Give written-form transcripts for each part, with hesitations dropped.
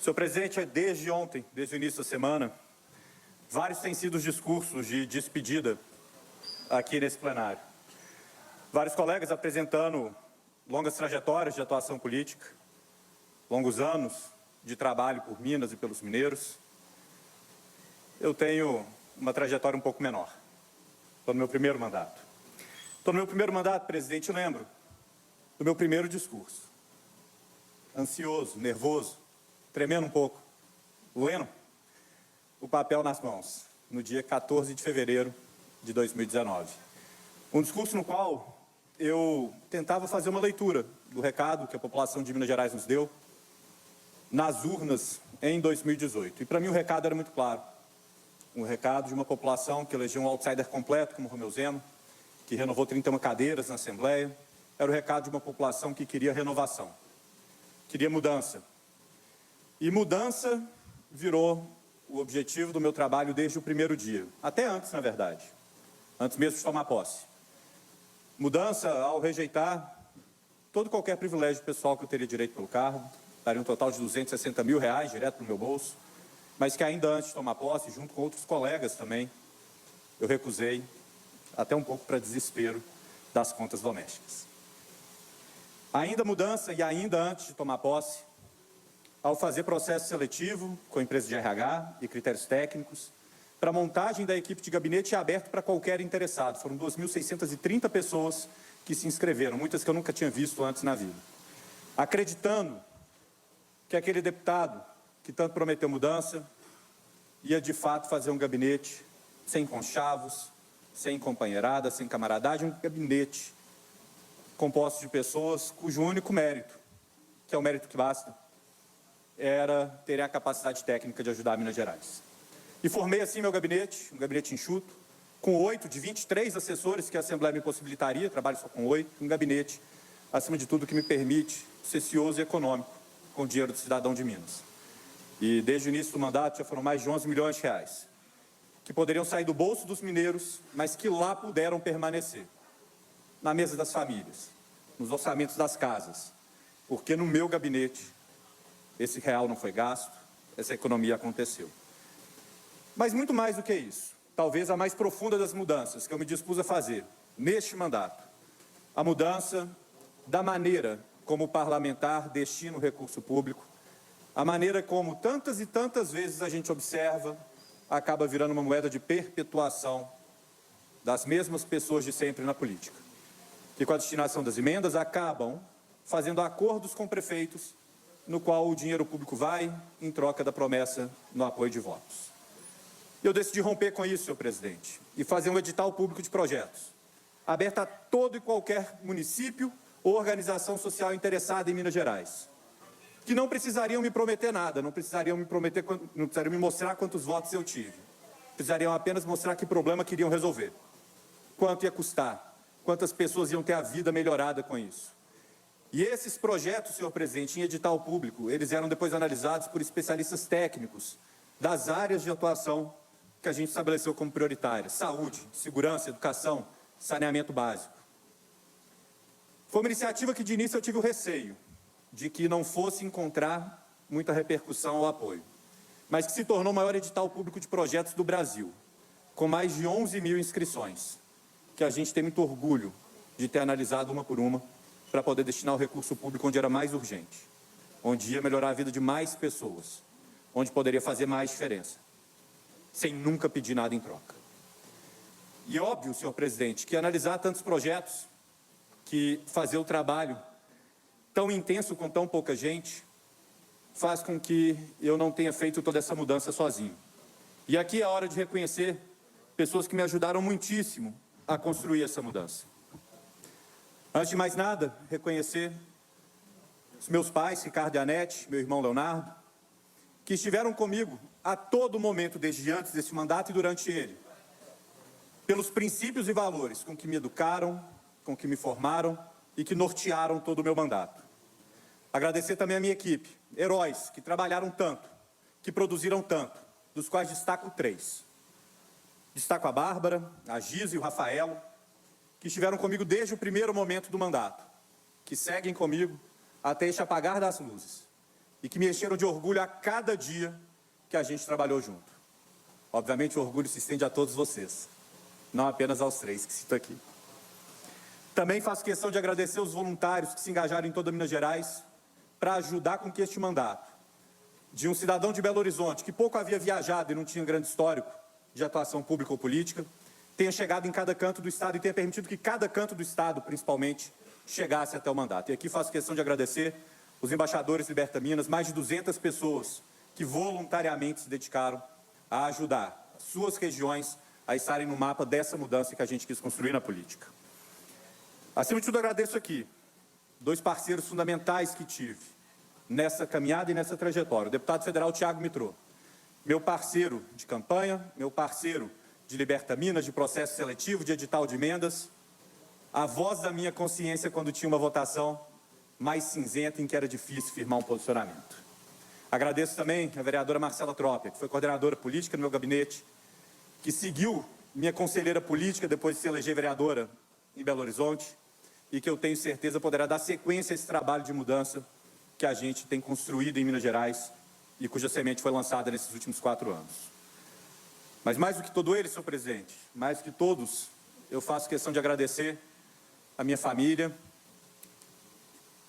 Senhor presidente, desde ontem, desde o início da semana, vários têm sido os discursos de despedida aqui nesse plenário. Vários colegas apresentando longas trajetórias de atuação política, longos anos de trabalho por Minas e pelos mineiros. Eu tenho uma trajetória um pouco menor. Estou no meu primeiro mandato. Estou no meu primeiro mandato, presidente, lembro do meu primeiro discurso. Ansioso, nervoso, tremendo um pouco, lendo o papel nas mãos, no dia 14 de fevereiro de 2019. Um discurso no qual eu tentava fazer uma leitura do recado que a população de Minas Gerais nos deu nas urnas em 2018. E para mim o recado era muito claro. Um recado de uma população que elegeu um outsider completo, como Romeu Zema, que renovou 31 cadeiras na Assembleia. Era o recado de uma população que queria renovação, queria mudança. E mudança virou o objetivo do meu trabalho desde o primeiro dia, até antes, na verdade, antes mesmo de tomar posse. Mudança ao rejeitar todo qualquer privilégio pessoal que eu teria direito pelo cargo, daria um total de R$260 mil direto no meu bolso, mas que ainda antes de tomar posse, junto com outros colegas também, eu recusei, até um pouco para desespero das contas domésticas. Ainda mudança e ainda antes de tomar posse, ao fazer processo seletivo com a empresa de RH e critérios técnicos, para a montagem da equipe de gabinete aberto para qualquer interessado. Foram 2.630 pessoas que se inscreveram, muitas que eu nunca tinha visto antes na vida. Acreditando que aquele deputado que tanto prometeu mudança ia de fato fazer um gabinete sem conchavos, sem companheirada, sem camaradagem, um gabinete composto de pessoas cujo único mérito, que é o mérito que basta, era ter a capacidade técnica de ajudar Minas Gerais. E formei assim meu gabinete, um gabinete enxuto, com 8 de 23 assessores que a Assembleia me possibilitaria, trabalho só com 8, um gabinete, acima de tudo, que me permite ser cioso e econômico com o dinheiro do cidadão de Minas. E desde o início do mandato já foram mais de R$11 milhões, que poderiam sair do bolso dos mineiros, mas que lá puderam permanecer, na mesa das famílias, nos orçamentos das casas, porque no meu gabinete esse real não foi gasto, essa economia aconteceu. Mas muito mais do que isso, talvez a mais profunda das mudanças que eu me dispus a fazer neste mandato, a mudança da maneira como o parlamentar destina o recurso público, a maneira como tantas e tantas vezes a gente observa, acaba virando uma moeda de perpetuação das mesmas pessoas de sempre na política, que com a destinação das emendas acabam fazendo acordos com prefeitos, no qual o dinheiro público vai em troca da promessa no apoio de votos. Eu decidi romper com isso, senhor presidente, e fazer um edital público de projetos, aberto a todo e qualquer município ou organização social interessada em Minas Gerais, que não precisariam me prometer nada, não precisariam me mostrar quantos votos eu tive, precisariam apenas mostrar que problema queriam resolver, quanto ia custar, quantas pessoas iam ter a vida melhorada com isso. E esses projetos, senhor presidente, em edital público, eles eram depois analisados por especialistas técnicos das áreas de atuação que a gente estabeleceu como prioritárias: saúde, segurança, educação, saneamento básico. Foi uma iniciativa que de início eu tive o receio de que não fosse encontrar muita repercussão ou apoio, mas que se tornou o maior edital público de projetos do Brasil, com mais de 11 mil inscrições, que a gente tem muito orgulho de ter analisado uma por uma, para poder destinar o recurso público onde era mais urgente, onde ia melhorar a vida de mais pessoas, onde poderia fazer mais diferença, sem nunca pedir nada em troca. E óbvio, senhor presidente, que analisar tantos projetos, que fazer o trabalho tão intenso com tão pouca gente, faz com que eu não tenha feito toda essa mudança sozinho. E aqui é a hora de reconhecer pessoas que me ajudaram muitíssimo a construir essa mudança. Antes de mais nada, reconhecer os meus pais, Ricardo e Anete, meu irmão Leonardo, que estiveram comigo a todo momento, desde antes desse mandato e durante ele, pelos princípios e valores com que me educaram, com que me formaram e que nortearam todo o meu mandato. Agradecer também a minha equipe, heróis que trabalharam tanto, que produziram tanto, dos quais destaco 3. Destaco a Bárbara, a Giza e o Rafaelo, que estiveram comigo desde o primeiro momento do mandato, que seguem comigo até este apagar das luzes, e que me encheram de orgulho a cada dia que a gente trabalhou junto. Obviamente, o orgulho se estende a todos vocês, não apenas aos 3 que cito aqui. Também faço questão de agradecer os voluntários que se engajaram em toda Minas Gerais para ajudar com que este mandato, de um cidadão de Belo Horizonte que pouco havia viajado e não tinha grande histórico de atuação pública ou política, tenha chegado em cada canto do Estado e tenha permitido que cada canto do Estado, principalmente, chegasse até o mandato. E aqui faço questão de agradecer os embaixadores Liberta Minas, mais de 200 pessoas que voluntariamente se dedicaram a ajudar suas regiões a estarem no mapa dessa mudança que a gente quis construir na política. Acima de tudo, agradeço aqui 2 parceiros fundamentais que tive nessa caminhada e nessa trajetória. O deputado federal Tiago Mitrô, meu parceiro de campanha, meu parceiro de Liberta Minas, de processo seletivo, de edital de emendas, a voz da minha consciência quando tinha uma votação mais cinzenta em que era difícil firmar um posicionamento. Agradeço também a vereadora Marcela Trópia, que foi coordenadora política no meu gabinete, que seguiu minha conselheira política depois de se eleger vereadora em Belo Horizonte e que eu tenho certeza poderá dar sequência a esse trabalho de mudança que a gente tem construído em Minas Gerais e cuja semente foi lançada nesses últimos 4 anos. Mas mais do que todo ele, senhor presidente, mais do que todos, eu faço questão de agradecer a minha família,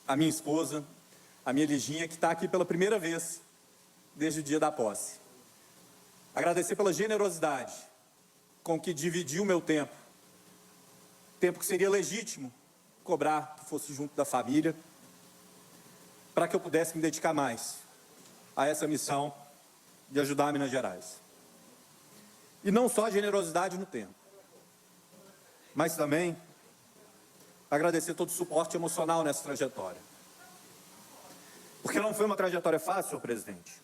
a minha esposa, a minha Liginha, que está aqui pela primeira vez desde o dia da posse. Agradecer pela generosidade com que dividiu o meu tempo que seria legítimo cobrar que fosse junto da família, para que eu pudesse me dedicar mais a essa missão de ajudar Minas Gerais. E não só a generosidade no tempo, mas também agradecer todo o suporte emocional nessa trajetória. Porque não foi uma trajetória fácil, senhor presidente.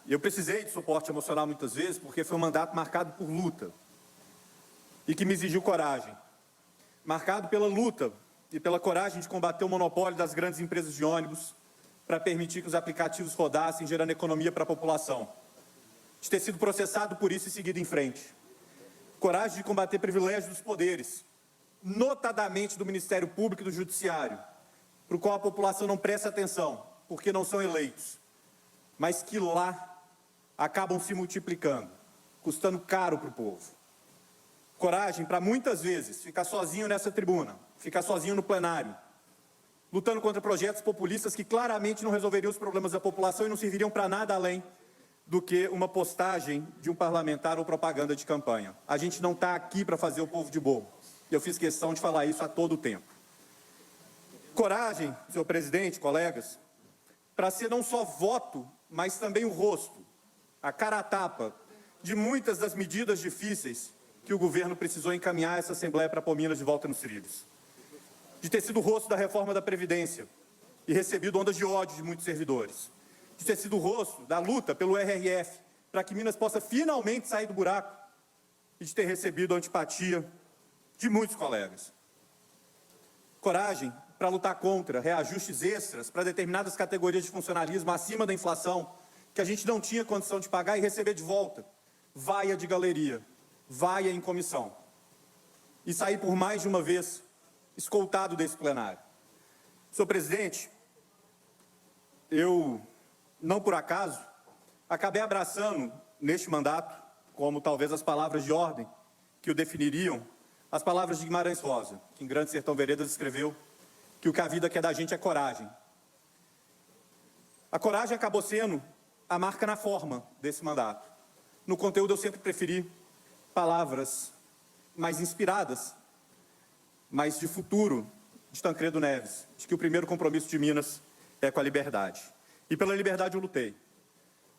E eu precisei de suporte emocional muitas vezes, porque foi um mandato marcado por luta e que me exigiu coragem. Marcado pela luta e pela coragem de combater o monopólio das grandes empresas de ônibus para permitir que os aplicativos rodassem, gerando economia para a população. De ter sido processado por isso e seguido em frente. Coragem de combater privilégios dos poderes, notadamente do Ministério Público e do Judiciário, para o qual a população não presta atenção, porque não são eleitos, mas que lá acabam se multiplicando, custando caro para o povo. Coragem para, muitas vezes, ficar sozinho nessa tribuna, ficar sozinho no plenário, lutando contra projetos populistas que claramente não resolveriam os problemas da população e não serviriam para nada além do que uma postagem de um parlamentar ou propaganda de campanha. A gente não está aqui para fazer o povo de bobo. E eu fiz questão de falar isso a todo o tempo. Coragem, senhor presidente, colegas, para ser não só voto, mas também o rosto, a cara a tapa de muitas das medidas difíceis que o governo precisou encaminhar essa Assembleia para pôr Minas de volta nos trilhos. De ter sido o rosto da reforma da Previdência e recebido ondas de ódio de muitos servidores. De ter sido o rosto da luta pelo RRF para que Minas possa finalmente sair do buraco e de ter recebido a antipatia de muitos colegas. Coragem para lutar contra reajustes extras para determinadas categorias de funcionalismo acima da inflação que a gente não tinha condição de pagar e receber de volta. Vaia de galeria, vaia em comissão. E sair por mais de uma vez escoltado desse plenário. Senhor presidente, eu, não por acaso, acabei abraçando neste mandato, como talvez as palavras de ordem que o definiriam, as palavras de Guimarães Rosa, que em Grande Sertão Veredas escreveu que o que a vida quer da gente é coragem. A coragem acabou sendo a marca na forma desse mandato. No conteúdo eu sempre preferi palavras mais inspiradas, mas de futuro, de Tancredo Neves, de que o primeiro compromisso de Minas é com a liberdade. E pela liberdade eu lutei,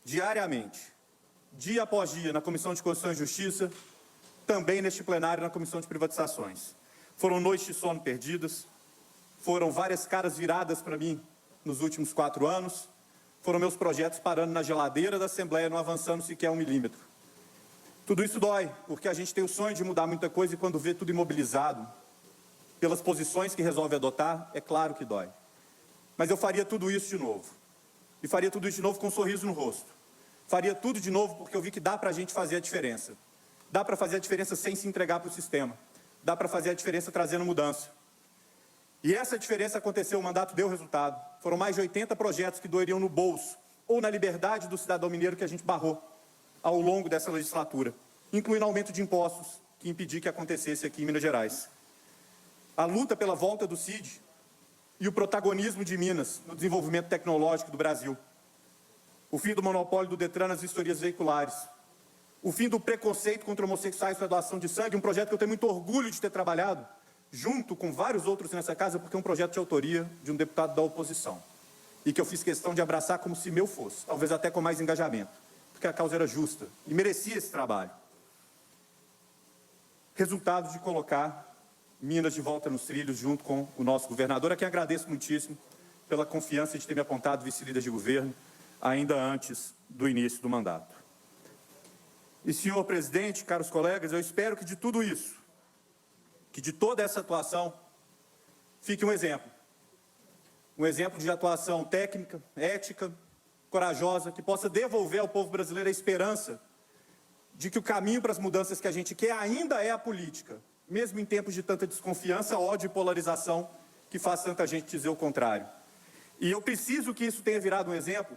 diariamente, dia após dia, na Comissão de Constituição e Justiça, também neste plenário, na Comissão de Privatizações. Foram noites de sono perdidas, foram várias caras viradas para mim nos últimos 4 anos, foram meus projetos parando na geladeira da Assembleia, não avançando sequer 1 milímetro. Tudo isso dói, porque a gente tem o sonho de mudar muita coisa e quando vê tudo imobilizado, pelas posições que resolve adotar, é claro que dói. Mas eu faria tudo isso de novo. E faria tudo isso de novo com um sorriso no rosto. Faria tudo de novo porque eu vi que dá para a gente fazer a diferença. Dá para fazer a diferença sem se entregar para o sistema. Dá para fazer a diferença trazendo mudança. E essa diferença aconteceu, o mandato deu resultado. Foram mais de 80 projetos que doeriam no bolso ou na liberdade do cidadão mineiro que a gente barrou ao longo dessa legislatura, incluindo aumento de impostos que impediu que acontecesse aqui em Minas Gerais. A luta pela volta do CID e o protagonismo de Minas no desenvolvimento tecnológico do Brasil. O fim do monopólio do Detran nas vistorias veiculares. O fim do preconceito contra homossexuais para doação de sangue, um projeto que eu tenho muito orgulho de ter trabalhado, junto com vários outros nessa casa, porque é um projeto de autoria de um deputado da oposição. E que eu fiz questão de abraçar como se meu fosse, talvez até com mais engajamento, porque a causa era justa e merecia esse trabalho. Resultado de colocar Minas de volta nos trilhos junto com o nosso governador, a quem agradeço muitíssimo pela confiança de ter me apontado vice-líder de governo, ainda antes do início do mandato. E, senhor presidente, caros colegas, eu espero que de tudo isso, que de toda essa atuação, fique um exemplo. Um exemplo de atuação técnica, ética, corajosa, que possa devolver ao povo brasileiro a esperança de que o caminho para as mudanças que a gente quer ainda é a política, mesmo em tempos de tanta desconfiança, ódio e polarização, que faz tanta gente dizer o contrário. E eu preciso que isso tenha virado um exemplo,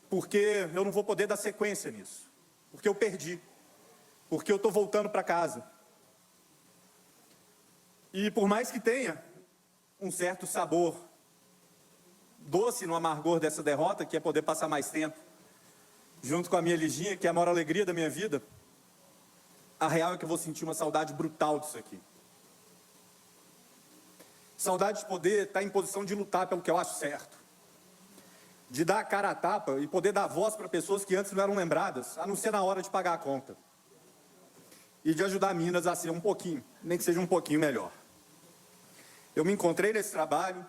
porque eu não vou poder dar sequência nisso, porque eu perdi, porque eu estou voltando para casa. E por mais que tenha um certo sabor doce no amargor dessa derrota, que é poder passar mais tempo junto com a minha Liginha, que é a maior alegria da minha vida, a real é que eu vou sentir uma saudade brutal disso aqui. Saudade de poder estar em posição de lutar pelo que eu acho certo. De dar a cara a tapa e poder dar voz para pessoas que antes não eram lembradas, a não ser na hora de pagar a conta. E de ajudar Minas a ser um pouquinho, nem que seja um pouquinho melhor. Eu me encontrei nesse trabalho,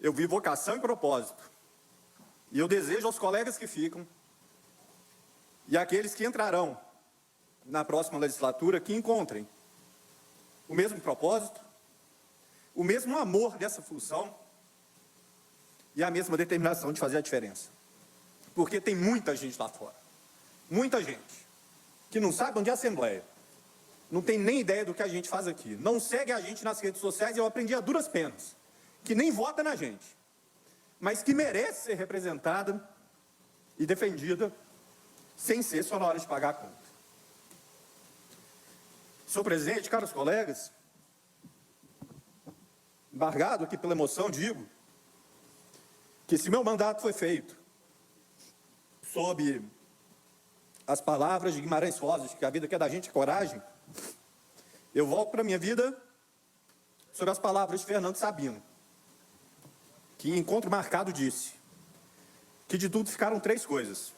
eu vi vocação e propósito. E eu desejo aos colegas que ficam e àqueles que entrarão na próxima legislatura que encontrem o mesmo propósito, o mesmo amor dessa função e a mesma determinação de fazer a diferença. Porque tem muita gente lá fora, muita gente, que não sabe onde é a Assembleia, não tem nem ideia do que a gente faz aqui, não segue a gente nas redes sociais, e eu aprendi a duras penas, que nem vota na gente, mas que merece ser representada e defendida sem ser só na hora de pagar a conta. Senhor presidente, caros colegas, embargado aqui pela emoção, digo que se meu mandato foi feito sob as palavras de Guimarães Rosa, de que a vida que é da gente é coragem, eu volto para a minha vida sob as palavras de Fernando Sabino, que em encontro marcado disse que de tudo ficaram 3 coisas: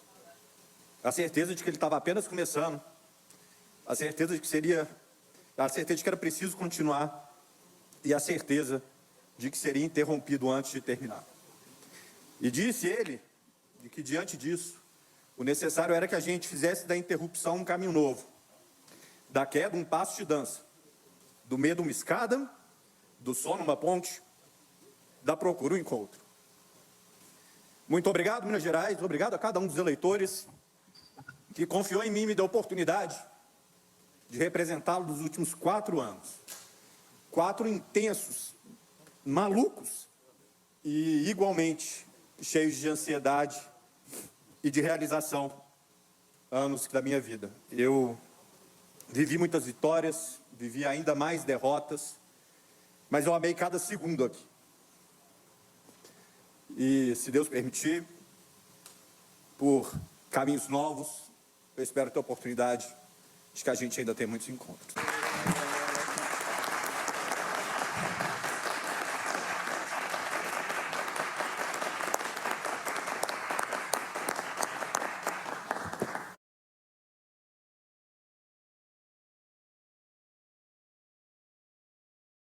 a certeza de que ele estava apenas começando, a certeza de que era preciso continuar e a certeza de que seria interrompido antes de terminar. E disse ele de que, diante disso, o necessário era que a gente fizesse da interrupção um caminho novo, da queda um passo de dança, do medo uma escada, do sono uma ponte, da procura um encontro. Muito obrigado, Minas Gerais, obrigado a cada um dos eleitores que confiou em mim e me deu a oportunidade de representá-lo nos últimos 4 anos. 4 intensos, malucos e igualmente cheios de ansiedade e de realização anos da minha vida. Eu vivi muitas vitórias, vivi ainda mais derrotas, mas eu amei cada segundo aqui. E, se Deus permitir, por caminhos novos, eu espero ter a oportunidade de que a gente ainda tenha muitos encontros.